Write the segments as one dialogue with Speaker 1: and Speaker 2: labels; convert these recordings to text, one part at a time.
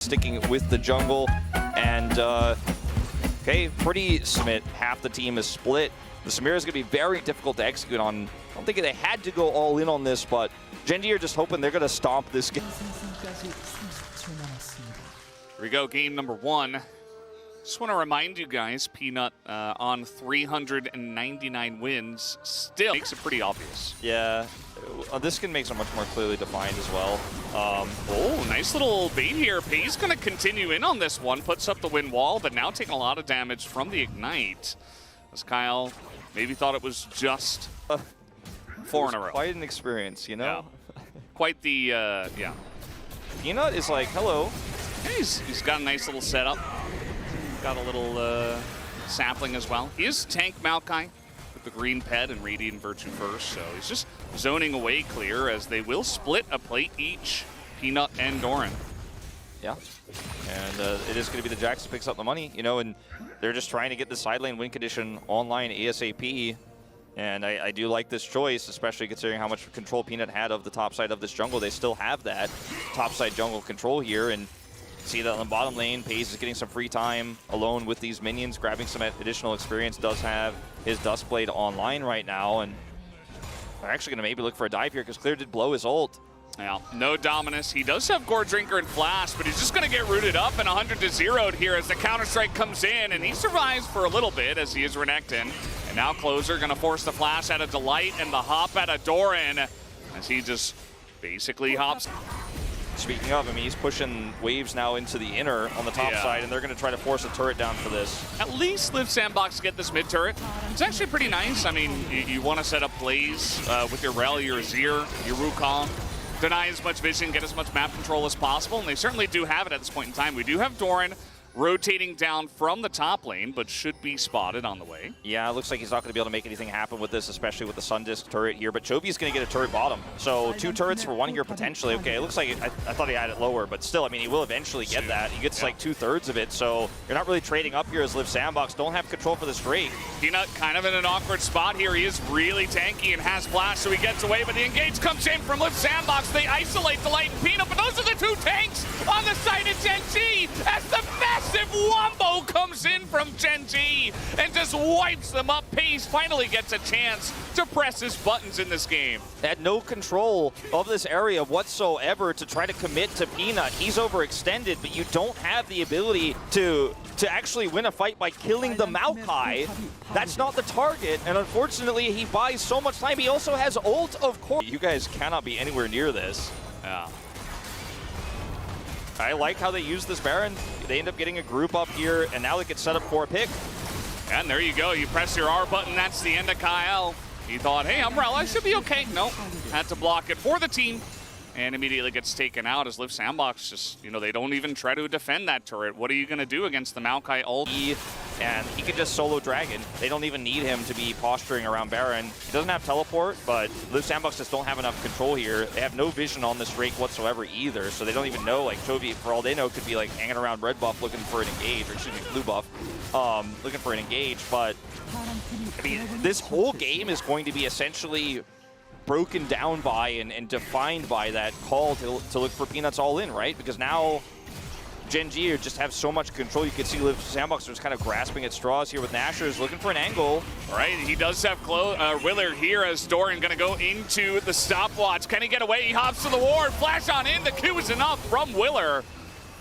Speaker 1: Sticking with the jungle, and okay, pretty Smith. Half the team is split. The Samira is going to be very difficult to execute on. I don't think they had to go all in on this, but Gen G are just hoping they're going to stomp this game.
Speaker 2: Here we go, game number one. Just want to remind you guys, Peanut on 399 wins still makes it pretty obvious.
Speaker 1: Yeah, this skin makes it much more clearly defined as well.
Speaker 2: Oh, nice little bait here. Pay's going to continue in on this one, puts up the win wall, but now taking a lot of damage from the Ignite. As Kyle maybe thought it was just 4 in a row.
Speaker 1: Quite an experience, you know?
Speaker 2: Yeah. Quite the, yeah.
Speaker 1: Peanut is like, hello.
Speaker 2: Yeah, he's got a nice little setup. Got a little sapling as well. He is tank Maokai with the green pet and Radiant Virtue first, so he's just zoning away clear as they will split a plate each, Peanut and Doran.
Speaker 1: Yeah, and it is going to be the Jax that picks up the money, you know, and they're just trying to get the side lane win condition online ASAP. And I do like this choice, especially considering how much control Peanut had of the top side of this jungle. They still have that top side jungle control here, and see that on the bottom lane, Pace is getting some free time alone with these minions, grabbing some additional experience, does have his Dustblade online right now, and they're actually going to maybe look for a dive here because Clear did blow his ult.
Speaker 2: Yeah, no Dominus. He does have Gore Drinker and Flash, but he's just going to get rooted up and 100-0'd here as the Counter-Strike comes in, and he survives for a little bit as he is Renekton. And now Closer going to force the Flash out of Delight and the hop out of Doran as he just basically hops.
Speaker 1: Speaking of, I mean, he's pushing waves now into the inner on the top side, and they're going to try to force a turret down for this.
Speaker 2: At least Live Sandbox to get this mid turret. It's actually pretty nice. I mean, you want to set up plays with your Rel, your Azir, your Wukong, deny as much vision, get as much map control as possible, and they certainly do have it at this point in time. We do have Doran rotating down from the top lane, but should be spotted on the way.
Speaker 1: Yeah, it looks like he's not going to be able to make anything happen with this, especially with the Sun Disc turret here, but CHOVY is going to get a turret bottom. So 2 turrets for 1 here potentially. Okay, it looks like, I thought he had it lower, but still, I mean, he will eventually get that. He gets like 2/3 of it, so you're not really trading up here as Live Sandbox. Don't have control for this Drake.
Speaker 2: Peanut kind of in an awkward spot here. He is really tanky and has Flash, so he gets away, but the engage comes in from Live Sandbox. They isolate Delight and Peanut, but those are the 2 tanks on the side of Gen G as the massive wombo comes in from Gen G and just wipes them up. Pace finally gets a chance to press his buttons in this game.
Speaker 1: Had no control of this area whatsoever to try to commit to Peanut. He's overextended, but you don't have the ability to actually win a fight by killing the Maokai. That's not the target, and unfortunately he buys so much time. He also has ult, of course. You guys cannot be anywhere near this.
Speaker 2: Yeah.
Speaker 1: I like how they use this Baron. They end up getting a group up here, and now they can set up for a pick.
Speaker 2: And there you go. You press your R button. That's the end of Kyle. He thought, hey, I'm Rel. I should be okay. Nope. Had to block it for the team. And immediately gets taken out as Live Sandbox just, you know, they don't even try to defend that turret. What are you going to do against the Maokai ult?
Speaker 1: And he can just solo Dragon. They don't even need him to be posturing around Baron. He doesn't have teleport, but Live Sandbox just don't have enough control here. They have no vision on this Drake whatsoever either, so they don't even know. Like, CHOVY, for all they know, could be like hanging around red buff looking for an engage, or excuse me, blue buff, looking for an engage. But I mean, this whole game is going to be essentially broken down by and defined by that call to look for Peanuts all in, right? Because now Gen G just have so much control. You can see Live Sandbox was kind of grasping at straws here with Nashers, looking for an angle.
Speaker 2: All right, he does have Willer here as Doran going to go into the stopwatch. Can he get away? He hops to the ward, flash on in. The Q is enough from Willer,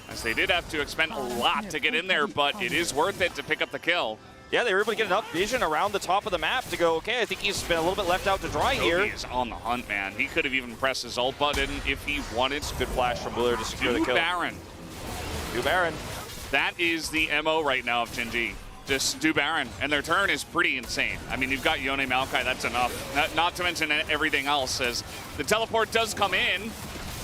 Speaker 2: as they did have to expend a lot to get in there, but it is worth it to pick up the kill.
Speaker 1: Yeah, they were able to get enough vision around the top of the map to go, okay, I think he's been a little bit left out to dry here.
Speaker 2: He is on the hunt, man. He could have even pressed his ult button if he wanted.
Speaker 1: Good flash from Willer to secure the kill.
Speaker 2: Baron.
Speaker 1: Do Baron.
Speaker 2: That is the MO right now of Gen G. Just do Baron, and their turn is pretty insane. I mean, you've got Yone Maokai, that's enough. Not to mention everything else, as the teleport does come in.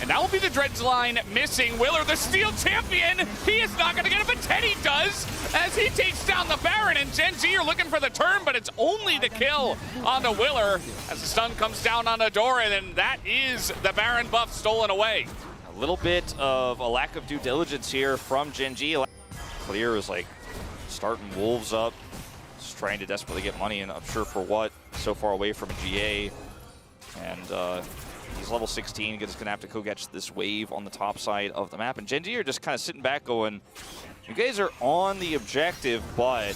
Speaker 2: And that will be the Dredge line missing. Willer, the Steel Champion, he is not going to get it, but Teddy does as he takes down the Baron. And Gen G are looking for the turn, but it's only the kill onto Willer as the stun comes down on Doran, and that is the Baron buff stolen away.
Speaker 1: A little bit of a lack of due diligence here from Gen G. Clear is like starting Wolves up, just trying to desperately get money, and I'm sure for what, so far away from GA. And He's level 16. He's going to have to go catch this wave on the top side of the map. And Gen.G are just kind of sitting back going, you guys are on the objective, but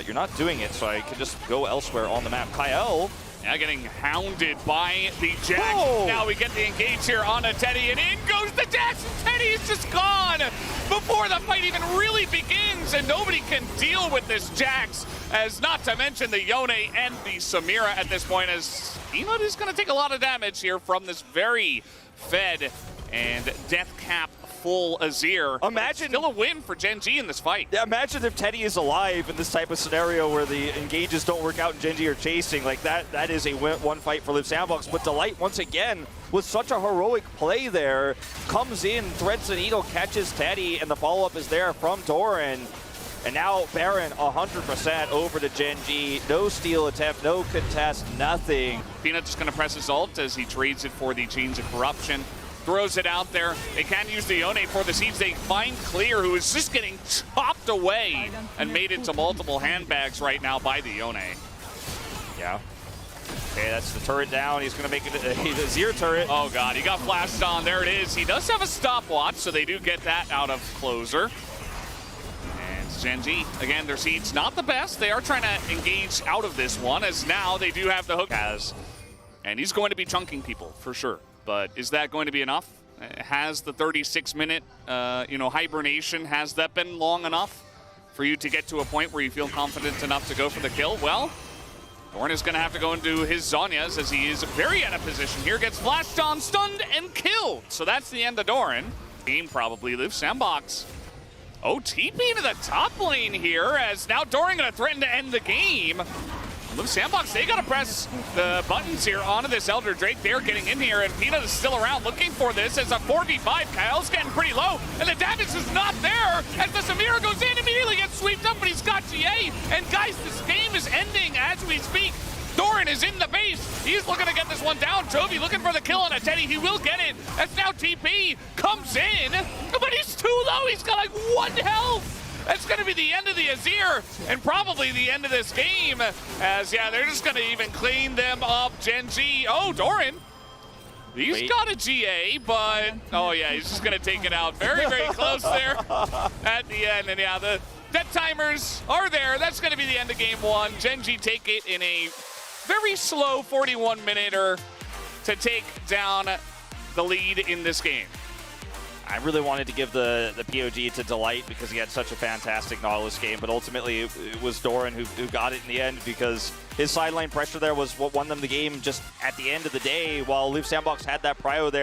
Speaker 1: you're not doing it, so I could just go elsewhere on the map. Kyle.
Speaker 2: Now getting hounded by the Jax.
Speaker 1: Whoa.
Speaker 2: Now we get the engage here on a Teddy, and in goes the Jax, and Teddy is just gone before the fight even really begins, and nobody can deal with this Jax, as not to mention the Yone and the Samira at this point, as Enut is going to take a lot of damage here from this very fed and death cap full Azir.
Speaker 1: Imagine
Speaker 2: still a win for Gen.G in this fight.
Speaker 1: Yeah, imagine if Teddy is alive in this type of scenario where the engages don't work out and Gen.G are chasing. Like that is a one fight for Live Sandbox. But Delight, once again, with such a heroic play there, comes in, threads the needle, catches Teddy, and the follow-up is there from Doran. And now Baron 100% over to Gen.G. No steal attempt, no contest, nothing.
Speaker 2: Peanut just going to press his ult as he trades it for the Chains of Corruption. Throws it out there. They can use the Yone for the siege. They find Clear, who is just getting chopped away and made into multiple handbags right now by the Yone.
Speaker 1: Yeah. Okay, that's the turret down. He's going to make it a Azir turret.
Speaker 2: Oh, God. He got flashed on. There it is. He does have a stopwatch, so they do get that out of closer. And Gen.G, again, their siege not the best. They are trying to engage out of this one, as now they do have the hook. And he's going to be chunking people, for sure. But is that going to be enough? Has the 36-minute, hibernation, has that been long enough for you to get to a point where you feel confident enough to go for the kill? Well, Doran is going to have to go into his Zhonya's, as he is very out of position here. Gets flashed on, stunned, and killed. So that's the end of Doran. Game probably Live Sandbox. Oh, TP to the top lane here, as now Doran going to threaten to end the game. Live Sandbox, they got to press the buttons here onto this Elder Drake. They're getting in here, and Peanut is still around looking for this as a 4v5. Kyle's getting pretty low, and the damage is not there as the Samira goes in, immediately gets swept up, but he's got GA. And guys, this game is ending as we speak. Doran is in the base. He's looking to get this one down. CHOVY looking for the kill on a Teddy. He will get it. As now TP comes in, but he's too low. He's got like 1 health. That's going to be the end of the Azir, and probably the end of this game, as, yeah, they're just going to even clean them up. Gen.G, oh, Doran, he's got a GA, but, oh, yeah, he's just going to take it out very, very close there at the end. And, yeah, the death timers are there. That's going to be the end of game 1. Gen.G take it in a very slow 41-minute-er to take down the lead in this game.
Speaker 1: I really wanted to give the POG to Delight because he had such a fantastic Nautilus game, but ultimately it was Doran who got it in the end because his sideline pressure there was what won them the game just at the end of the day, while Live Sandbox had that prio there.